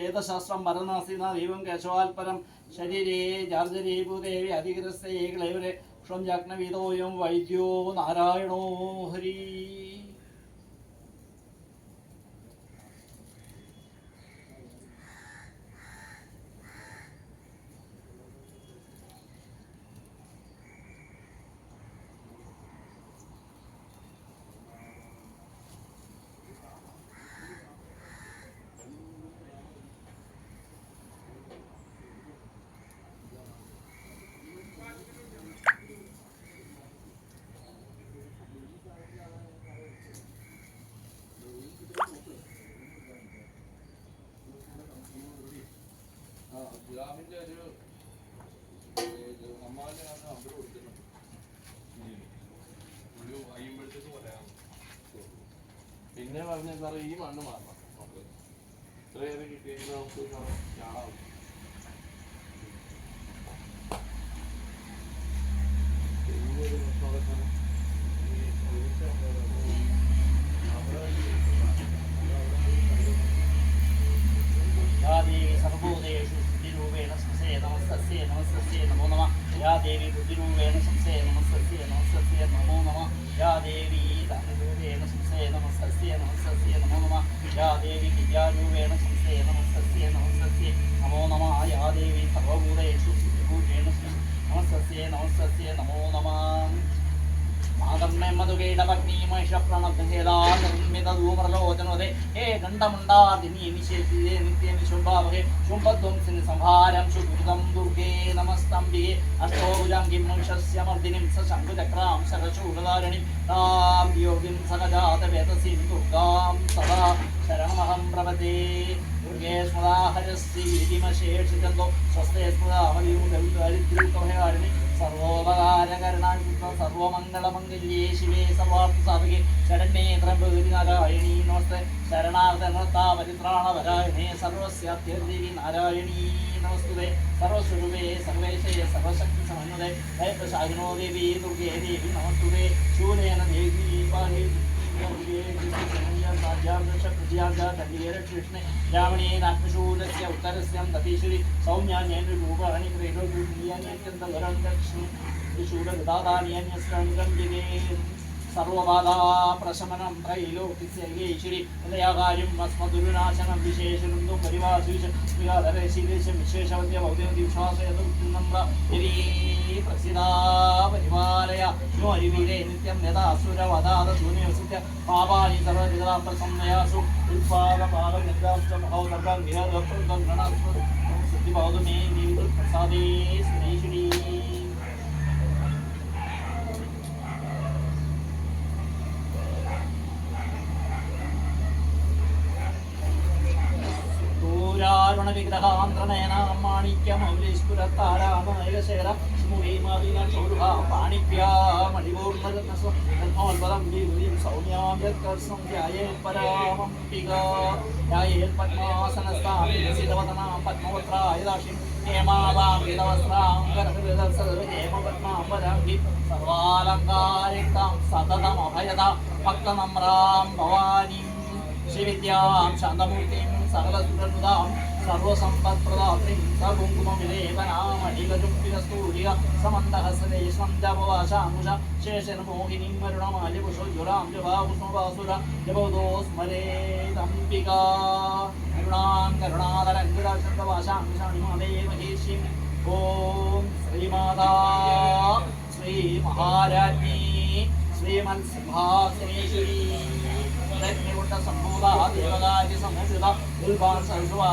വേദശാസ്ത്രം പരനാസീന ദൈവം കേശവാൽപരം ശരീരേ ജാർജരീ ഭൂദേവി അധികരസ്ഥേ ക്ലേവരെ ക്ഷം ജാഗ്നവീതോയം വൈദ്യോ നാരായണോ ഹരി. പിന്നെ പറഞ്ഞ സാറേ ഈ മണ്ണ് മാറണം. നമുക്ക് ഇത്രയേറെ കിട്ടിയെങ്കിൽ നമുക്ക് ചാണാവും. സർവഭൂതേഷു ബുദ്ധിരൂപേണ സംസേ നമസ്തസ്യേ നമസ്തസ്യേ നമോ നമഃ. യാ ദേവി ബുദ്ധിരൂപേണ സംസേ നമസ്തസ്യേ നമസ്തസ്യേ നമോ നമഃ. യാ ദേവി ധനരൂപേണ സംസേ നമസ്തസ്യേ നമസ്തസ്യേ നമോ നമഃ. യാ ദേവി വിദ്യാരൂപേണ സംസേ നമസ്തസ്യേ നമസ്തസ്യേ നമോ നമഃ. യാ ദേവി സർവഭൂതേഷു ബുദ്ധിരൂപേണ നമസ്തസ്യേ നമസ്തസ്യേ നമോ നമഃ. മാതർമ്മേ മധുകേടപഗ്നിമഹിഷപ്രണബ്ധേദാമിതധൂമർലോചനോദേ ഹേ ഗണ്ഡമുണ്ടാദിനി നിശേഷിതേ നിത്യനിശുംഭാവഹേ ശുംഭധ്വംസിനി സംഹാരം ശുഭൃതം ദുർഗേ നമസ്തംബികേ അഷ്ടോഭുജാംഗിം മഹിഷസ്യമർദിനിം സശംഖുചക്രാം ശരശൂലധാരിണിം താം യോഗിം സഹജാതവേദസീം ദുർഗാം സദാ ശരണമഹം പ്രപദേ. ദുർഗേ സ്മൃതാഹരസ്ത്രീമശേഷിതന്തോ സ്വസ്തേ സ്മൃതാമലിയുദരിദ്രൂപഭയാരിണി സർവോപകാരകരണായുക്ത സർവമംഗളമംഗല്യേ ശിവേ സർവാർത്ഥസാധികേ ശരണ്യേ ത്രയംബകേ നാരായണീ നമസ്തേ. ശരണാഗതനൃത്താപരിത്രാണപരായണേ സർവസ്യാത്യദേവി നാരായണീ നമസ്തുതേ. സർവസ്വരൂപേ സർവേശേ സർവശക്തി സമന്വതേ ദൈവശാഖിനോ ദേവി ദുർഗേ ദേവി നമസ്തുതേ. ശൂലേന ദേവി പാഹി രാവണേനാത്മശൂലസ്യ ഉത്തരസ്യം തതീശ്വരി സൗമ്യാന്യൂപാണി ൂലഗതാനിയന്യസ്രേ സർവബാധാ പ്രശമനം ത്രൈലോക്യൈശ്വരി ഹൃദയാകാര്യം ഭസ്മദുരുനാശനം വിശേഷണം പരിവാശീശം വിശേഷവദ്യ പ്രസിദാ പരിപാലയ നോ അരിവീരേ നിത്യം യഥാസുരവധാത ശൂന്യവസിത്യ പാപാനി സർവവിധപ്രസന്നയാസു ഉൽപാദപാദം സിദ്ധിപാദു മേ പ്രസാദേ ശ്രീശ്രീ. വിഗ്രഹാന്ത്രനയനാം മാണിക്യമൗലീശ്വരത്താരാമേകശേര പാണിപ്യാമണിപൂർണോത്പദം സൗമ്യാം യത്കർഷം ധ്യായേത്പദ്മാസനസ്ഥാം പത്മവത്രായദാക്ഷിം ഹേമാവാം ഗീതവസ്ത്രാം ഗർഭപദ്മാംബരാംഗി സർവാലങ്കാരിക്താം സതതമഭയത ഭക്തനമ്രാം ഭവാനീം ശ്രീവിദ്യാം ശാന്തമൂർത്തിം സകലസുരനുദാം സർവസമ്പത്പ്രദാത്രീം സകുങ്കുമവിലേപനാമണികചുംബികസ്തൂരിക സമന്തഹസ്തേഷ്മന്തപവാശാംകുശ ശേഷൻ മോഹിനീം വരുണമാല്യപുഷോജ്വലാം ജപാകുസുമപാസുര ജപൗദോ സ്മരേദംബികാ കരുണാം കരുണാതരംഗിരാശാംകുശാണിമദേവഹീശിം. ഓം ശ്രീമാതാ ശ്രീ മഹാരാജ്ഞി ശ്രീമത്സിംഹാസനേശ്വരീ സംഭൂത ദേവകാര്യ സമുദ്രിത ഉൽപാൻ സർവാ